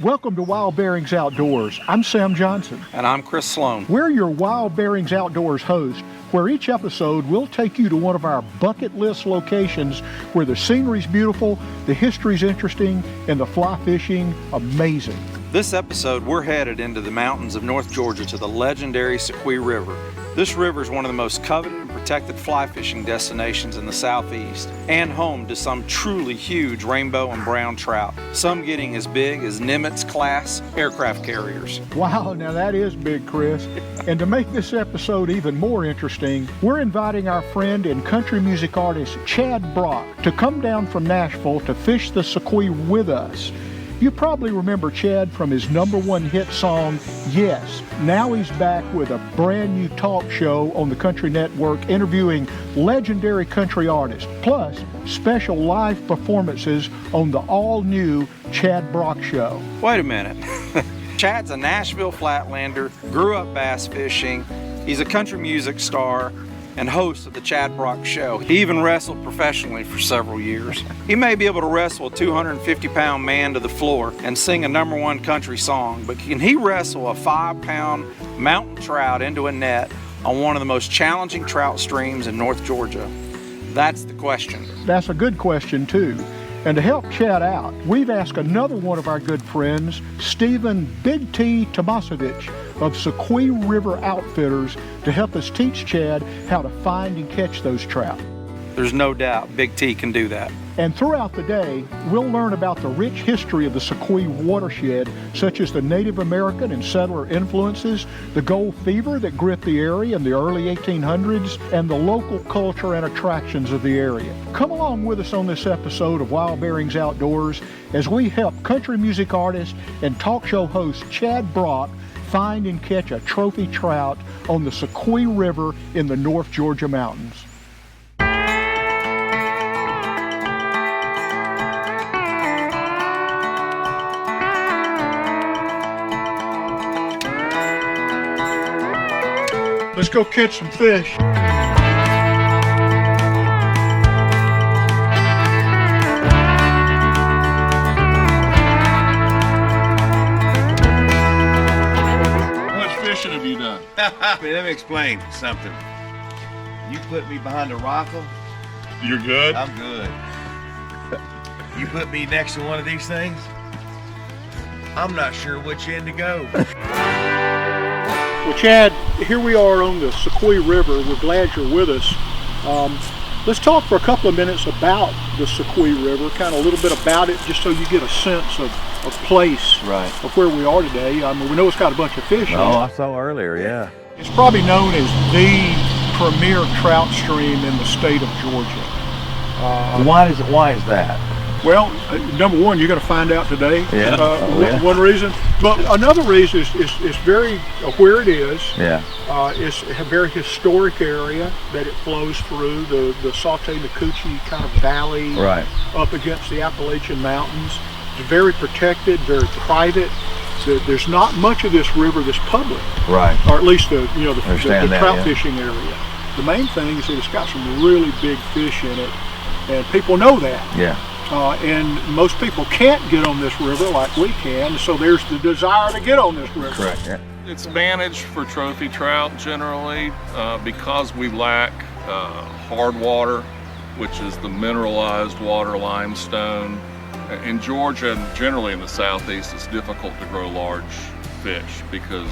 Welcome to Wild Bearings Outdoors. I'm Sam Johnson. And I'm Chris Sloan. We're your Wild Bearings Outdoors host, where each episode we'll take you to one of our bucket list locations where the scenery's beautiful, the history's interesting, and the fly fishing amazing. This episode, we're headed into the mountains of North Georgia to the legendary Soque River. This river is one of the most coveted and protected fly fishing destinations in the southeast, and home to some truly huge rainbow and brown trout, some getting as big as Nimitz-class aircraft carriers. Wow, now that is big, Chris. And to make this episode even more interesting, we're inviting our friend and country music artist Chad Brock to come down from Nashville to fish the Sequoia with us. You probably remember Chad from his #1 hit song, Yes. Now he's back with a brand new talk show on the Country Network interviewing legendary country artists, plus special live performances on the all-new Chad Brock Show. Wait a minute. Chad's a Nashville Flatlander, grew up bass fishing. He's a country music star and host of the Chad Brock Show. He even wrestled professionally for several years. He may be able to wrestle a 250-pound man to the floor and sing a #1 country song, but can he wrestle a 5-pound mountain trout into a net on one of the most challenging trout streams in North Georgia? That's the question. That's a good question, too. And to help Chad out, we've asked another one of our good friends, Stephen Big T Tomasevich of Soque River Outfitters, to help us teach Chad how to find and catch those trout. There's no doubt Big T can do that. And throughout the day, we'll learn about the rich history of the Sequoia watershed, such as the Native American and settler influences, the gold fever that gripped the area in the early 1800s, and the local culture and attractions of the area. Come along with us on this episode of Wild Bearings Outdoors as we help country music artist and talk show host Chad Brock find and catch a trophy trout on the Sequoia River in the North Georgia mountains. Let's go catch some fish. How much fishing have you done? Let me explain something. You put me behind a rifle, You're good? I'm good. You put me next to one of these things, I'm not sure which end to go. Well, Chad, here we are on the Sequoia River. We're glad you're with us. Let's talk for a couple of minutes about the Sequoia River, kind of a little bit about it, just so you get a sense of place of where we are today. I mean, we know it's got a bunch of fish in it. I saw earlier, yeah. It's probably known as the premier trout stream in the state of Georgia. Why is that? Well, #1, you're going to find out today. Yeah. One reason, but another reason is very where it is. Yeah. It's a very historic area that it flows through, the Saute-Nakuchi kind of valley, up against the Appalachian Mountains. It's very protected, very private. There's not much of this river that's public, or at least the trout fishing area. The main thing is that it's got some really big fish in it, and people know that. Yeah. And most people can't get on this river like we can, so there's the desire to get on this river. Correct. Yeah. It's managed for trophy trout generally because we lack hard water, which is the mineralized water limestone. In Georgia and generally in the southeast, it's difficult to grow large fish,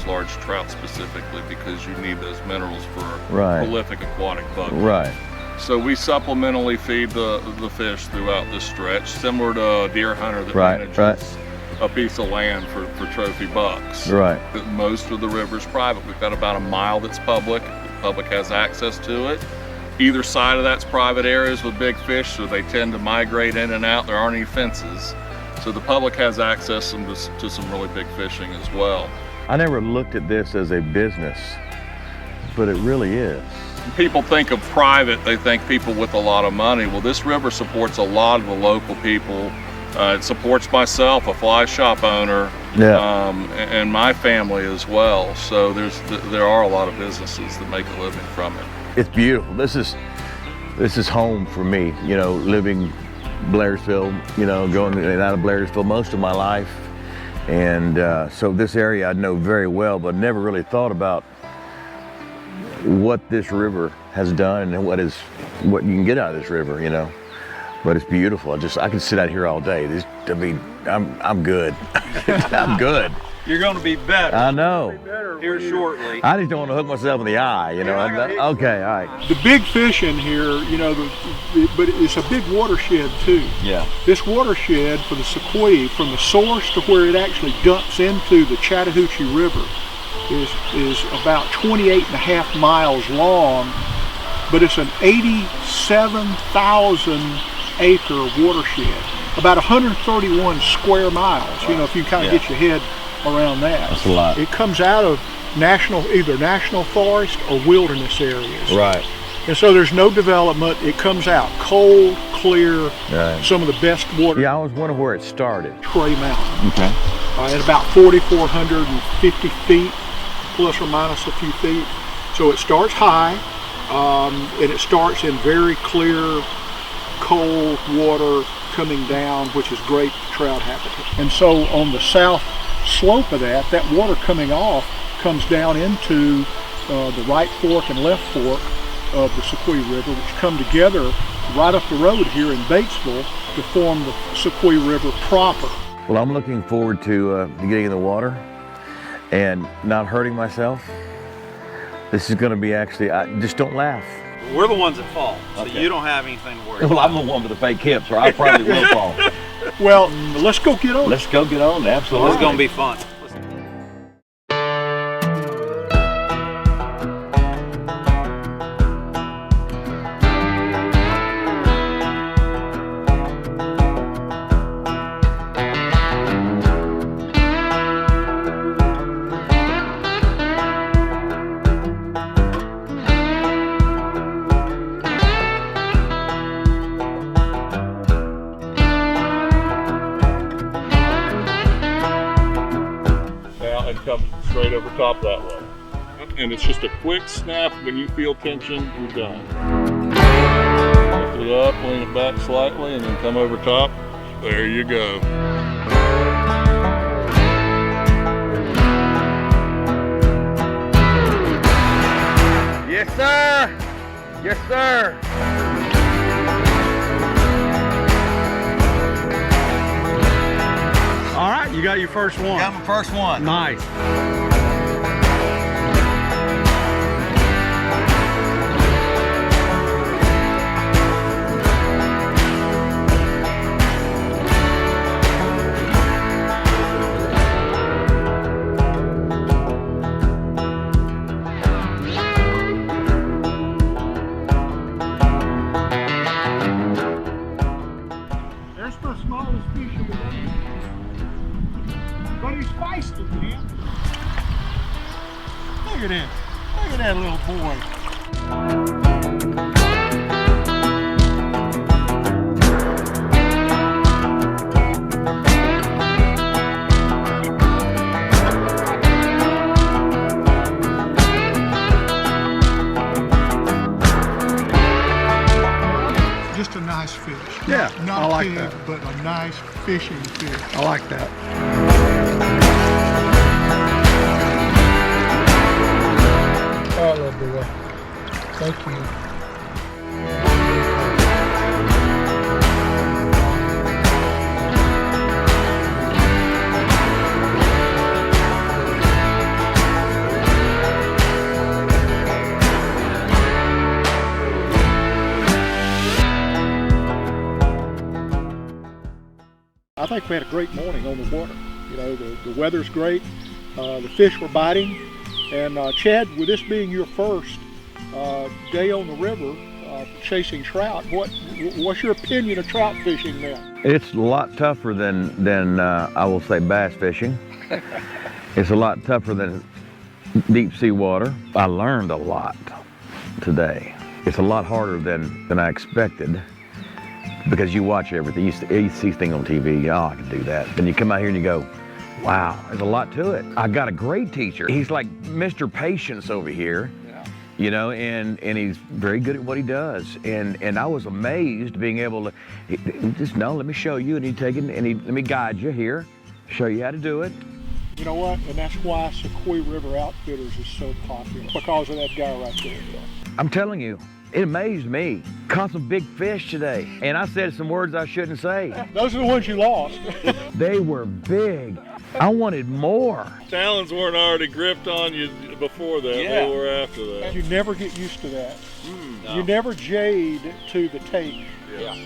large trout specifically, because you need those minerals for prolific aquatic bug. So we supplementally feed the fish throughout this stretch, similar to a deer hunter that manages a piece of land for trophy bucks. Most of the river's private. We've got about a mile that's public. The public has access to it. Either side of that's private areas with big fish, so they tend to migrate in and out. There aren't any fences. So the public has access to some really big fishing as well. I never looked at this as a business, but it really is. People think of private, they think people with a lot of money. Well, this river supports a lot of the local people. It supports myself, a fly shop owner, and my family as well. So there are a lot of businesses that make a living from it. It's beautiful. This is home for me, you know, living Blairsville, you know, going out of Blairsville most of my life. And so this area I know very well, but never really thought about what this river has done and what you can get out of this river, you know. But it's beautiful. I could sit out here all day. I'm good. I'm good. You're going to be better. I know. Here shortly. I just don't want to hook myself in the eye, you know. Okay, all right. The big fish in here, you know, but it's a big watershed too. Yeah. This watershed for the Sequoia, from the source to where it actually dumps into the Chattahoochee River, is about 28.5 miles long, but it's an 87,000 acre watershed, about 131 square miles. You know, if you kind of get your head around that. That's a lot. It comes out of either national forest or wilderness areas. Right. And so there's no development. It comes out cold, clear, Right. some of the best water. Yeah, I was wondering where it started. Tray Mountain. Okay. At about 4,450 feet, plus or minus a few feet. So it starts high, and it starts in very clear, cold water coming down, which is great trout habitat. And so on the south slope of that water coming off comes down into the right fork and left fork of the Sequoia River, which come together right up the road here in Batesville to form the Sequoia River proper. Well, I'm looking forward to getting in the water and not hurting myself. This is going to be just don't laugh. We're the ones that fall, so Okay. you don't have anything to worry Well, about. I'm the one with the fake hips, or I probably will fall. Well, let's go get on. Let's go get on, absolutely. It's going to be fun. And come straight over top that way. And it's just a quick snap. When you feel tension, you're done. Lift it up, lean it back slightly, and then come over top. There you go. Yes, sir. Yes, sir. All right, you got your first one. Got my first one. Nice. There's the smallest fish of the day. But he's feisty, man. Look at him. Look at that little boy. Just a nice fish. Yeah, not I like big, that. but a nice fishing fish. I like that. Oh, little boy. Thank you. I think we had a great morning on the water. You know, the weather's great, the fish were biting, and Chad, with this being your first day on the river chasing trout, what's your opinion of trout fishing now? It's a lot tougher than I will say bass fishing. It's a lot tougher than deep sea water. I learned a lot today. It's a lot harder than I expected, because you watch everything. You see things on TV, oh, I can do that. Then you come out here and you go, wow, there's a lot to it. I got a great teacher. He's like Mr. Patience over here, you know, and he's very good at what he does. And I was amazed being able to, just, no, let me show you, and he'd take it, and let me guide you here. show you how to do it. You know what? And that's why Sequoia River Outfitters is so popular, because of that guy right there. I'm telling you, it amazed me. Caught some big fish today, and I said some words I shouldn't say. Those are the ones you lost. They were big. I wanted more. Talons weren't already gripped on you before that. They were after that. You never get used to that. No. You never jade to the take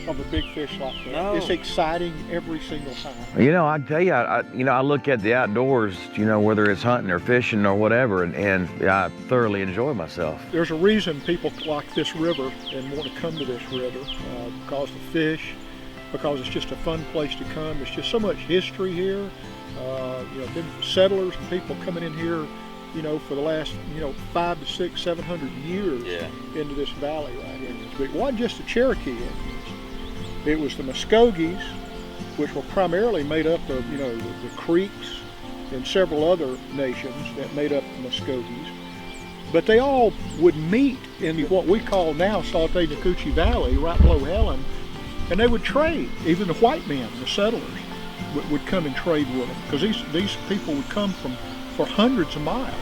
of a big fish like that. No. It's exciting every single time. You know, I tell you, I look at the outdoors, you know, whether it's hunting or fishing or whatever, and I thoroughly enjoy myself. There's a reason people like this river and want to come to this river, because the fish, because it's just a fun place to come. There's just so much history here. You know, been settlers and people coming in here, you know, for the last, 500 to 600, 700 years into this valley right here. But it wasn't just the Cherokee Indians. It was the Muskogees, which were primarily made up of, the Creeks and several other nations that made up the Muskogees. But they all would meet in what we call now Saute Nacoochee Valley, right below Helen, and they would trade. Even the white men, the settlers, would come and trade with them, because these people would come for hundreds of miles.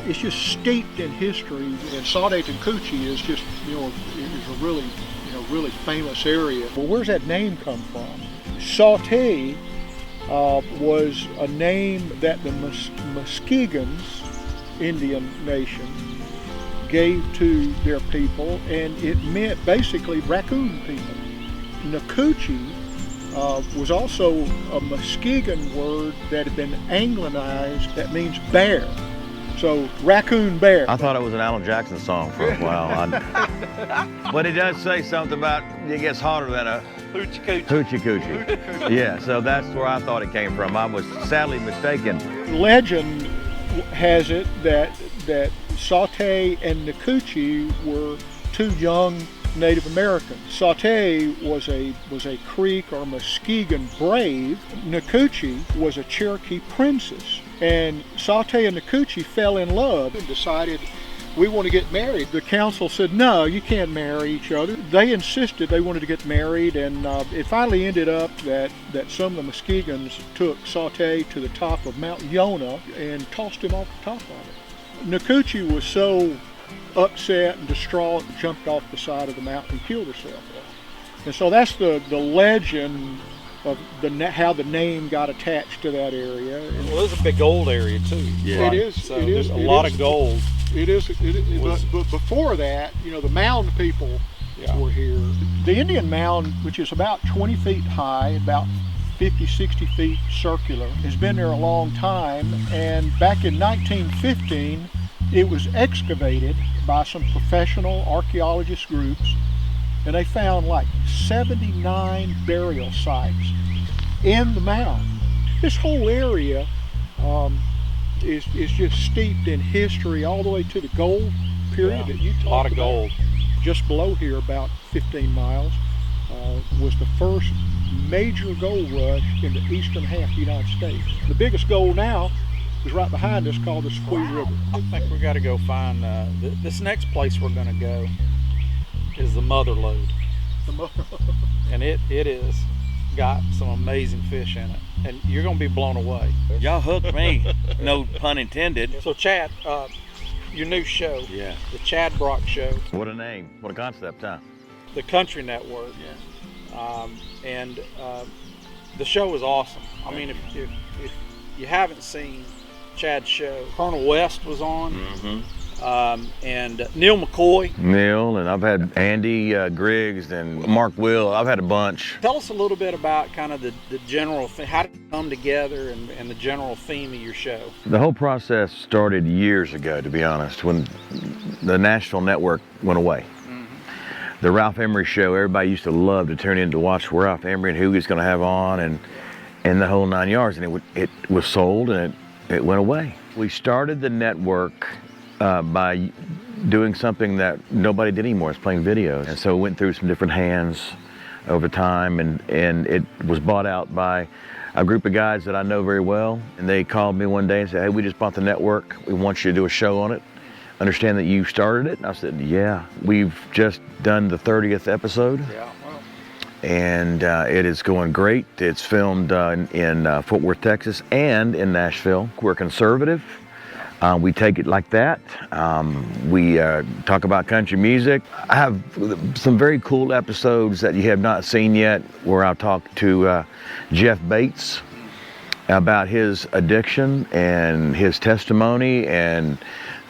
It's just steeped in history, and Saute Nacoochee is just, is a really, really famous area. Well, where's that name come from? Saute was a name that the Muskegans Indian nation gave to their people, and it meant basically raccoon people. Nacoochee was also a Muskegon word that had been Anglicized, that means bear. So, raccoon bear. I thought it was an Alan Jackson song for a while. But it does say something about it gets hotter than a Hoochie coochie. Yeah, so that's where I thought it came from. I was sadly mistaken. Legend has it that Saute and Nacoochee were two young Native Americans. Saute was a Creek or Muskegon brave. Nacoochee was a Cherokee princess. And Saute and Nacoochee fell in love and decided, we want to get married. The council said, no, you can't marry each other. They insisted they wanted to get married, and it finally ended up that some of the Muskegans took Saute to the top of Mount Yonah and tossed him off the top of it. Nacoochee was so upset and distraught, jumped off the side of the mountain and killed herself. And so that's the legend of how the name got attached to that area. Well, it's a big gold area too. Yeah. It is. So it is there's a lot of gold. It is. But before that, the mound people were here. The Indian mound, which is about 20 feet high, about 50, 60 feet circular, has been there a long time. And back in 1915, it was excavated by some professional archaeologist groups, and they found like 79 burial sites in the mound. This whole area is just steeped in history all the way to the gold period that you talked about. A lot of gold. Just below here, about 15 miles, was the first major gold rush in the eastern half of the United States. The biggest gold now is right behind us, called the Soque River. I think we got to go find, this next place we're going to go is the Mother Lode. And it is got some amazing fish in it, and you're going to be blown away. Y'all hooked me, no pun intended. So Chad, your new show, the Chad Brock Show. What a name, what a concept, huh? The Country Network. And the show is awesome. I mean, if you haven't seen Chad's show, Colonel West was on, and Neil McCoy. Neil, and I've had Andy Griggs and Mark Will. I've had a bunch. Tell us a little bit about kind of the general, how did it come together, and the general theme of your show? The whole process started years ago, to be honest, when the national network went away. The Ralph Emery show, everybody used to love to tune in to watch Ralph Emery and who he was going to have on, and the whole 9 yards, and it was sold, and it went away. We started the network by doing something that nobody did anymore, is playing videos. And so it went through some different hands over time, and it was bought out by a group of guys that I know very well. And they called me one day and said, hey, we just bought the network. We want you to do a show on it. Understand that you started it? And I said, yeah. We've just done the 30th episode. Yeah, wow. and it is going great. It's filmed in Fort Worth, Texas, and in Nashville. We're conservative. We take it like that. We talk about country music. I have some very cool episodes that you have not seen yet, where I'll talk to Jeff Bates about his addiction and his testimony and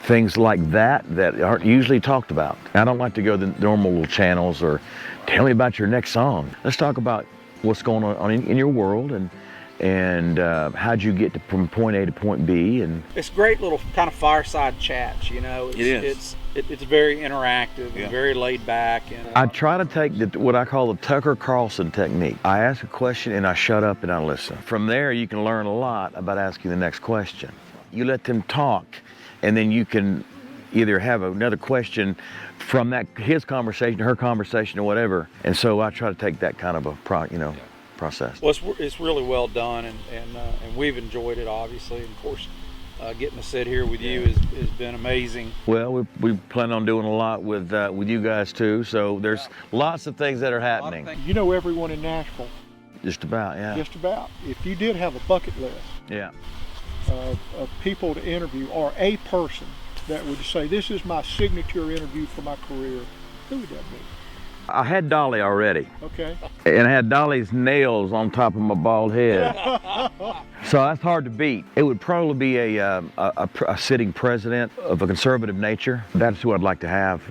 things like that aren't usually talked about. I don't like to go to the normal little channels or tell me about your next song. Let's talk about what's going on in your world and how'd you get from point A to point B. And it's great little kind of fireside chats, you know. It's very interactive and very laid back. And I try to take what I call the Tucker Carlson technique. I ask a question and I shut up and I listen. From there you can learn a lot about asking the next question. You let them talk, and then you can either have another question from his conversation, her conversation, or whatever. And so I try to take that kind of a process. Well, it's really well done, and we've enjoyed it, obviously. And of course, getting to sit here with you has been amazing. Well, we plan on doing a lot with you guys too. So there's lots of things that are happening. You know everyone in Nashville. Just about, yeah. Just about. If you did have a bucket list, of people to interview, or a person that would say, this is my signature interview for my career, who would that be? I had Dolly already. Okay. And I had Dolly's nails on top of my bald head. So that's hard to beat. It would probably be a sitting president of a conservative nature. That's who I'd like to have,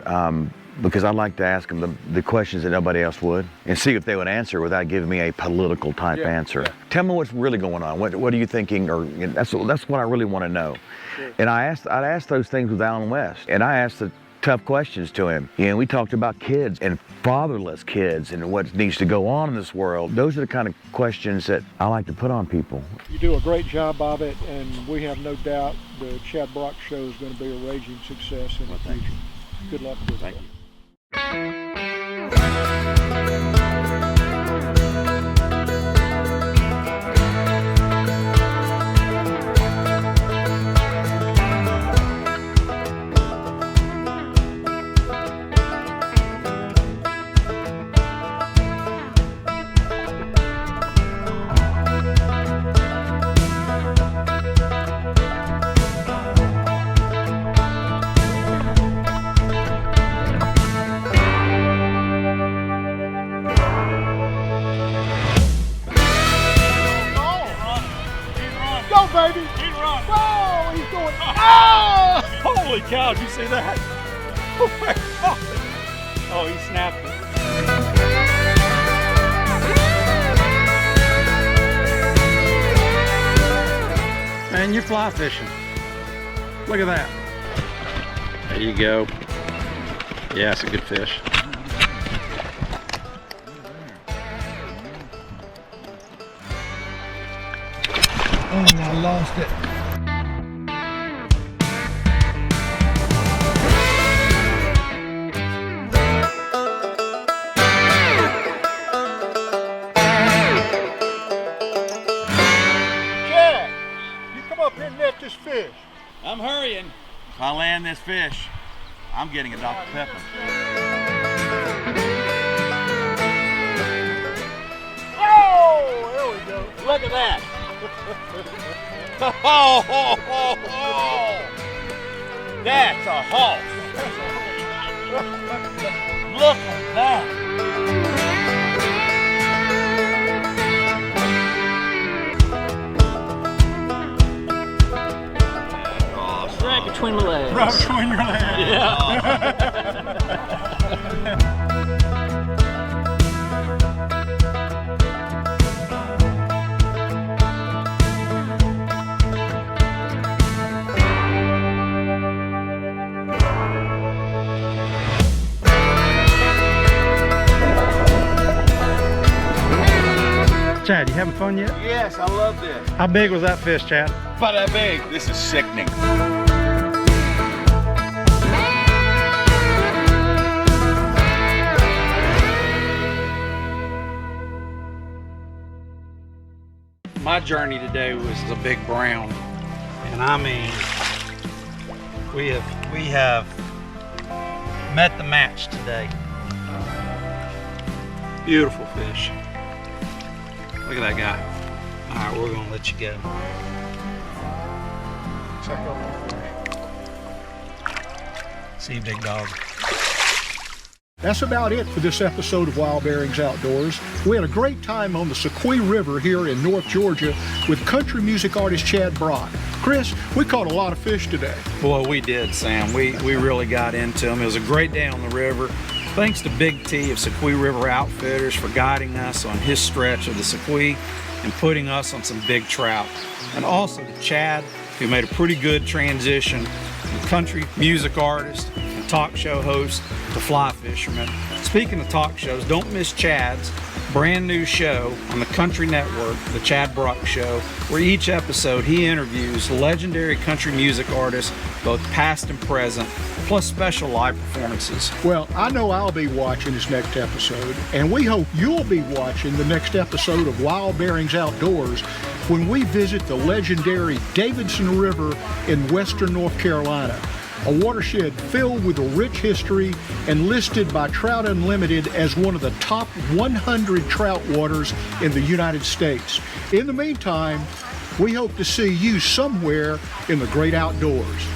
because I'd like to ask them the questions that nobody else would, and see if they would answer without giving me a political type answer. Yeah. Tell me what's really going on. What are you thinking? Or that's what I really want to know. Sure. And I'd ask those things with Alan West, and I asked the tough questions to him. We talked about kids and fatherless kids and what needs to go on in this world. Those are the kind of questions that I like to put on people. You do a great job of it, and we have no doubt the Chad Brock Show is going to be a raging success in the future. Good luck with it. Thank you. Baby. He's run. Whoa, he's going. Oh! Holy cow, did you see that? Oh my God. Oh, he snapped it. Man, you're fly fishing. Look at that. There you go. Yeah, it's a good fish. Oh, I lost it. Chad, you come up here and net this fish. I'm hurrying. If I land this fish, I'm getting a Dr. Pepper. Oh, there we go. Look at that. That's a hawk. Look at that. Right between my legs. Right between your legs. Yeah. Chad, you having fun yet? Yes, I love this. How big was that fish, Chad? About that big. This is sickening. My journey today was a big brown, and I mean, we have met the match today. Beautiful fish. Look at that guy. All right, we're gonna let you go. See you, big dog. That's about it for this episode of Wild Bearings Outdoors. We had a great time on the Sequoia River here in North Georgia with country music artist Chad Brock. Chris, we caught a lot of fish today. Boy, we did, Sam. We really got into them. It was a great day on the river. Thanks to Big T of Sequoia River Outfitters for guiding us on his stretch of the Sequoia and putting us on some big trout. And also to Chad, who made a pretty good transition from country music artist and talk show host to fly fisherman. Speaking of talk shows, don't miss Chad's brand new show on the Country Network, The Chad Brock Show, where each episode he interviews legendary country music artists, both past and present, plus special live performances. Well, I know I'll be watching this next episode, and we hope you'll be watching the next episode of Wild Bearings Outdoors when we visit the legendary Davidson River in western North Carolina, a watershed filled with a rich history and listed by Trout Unlimited as one of the top 100 trout waters in the United States. In the meantime, we hope to see you somewhere in the great outdoors.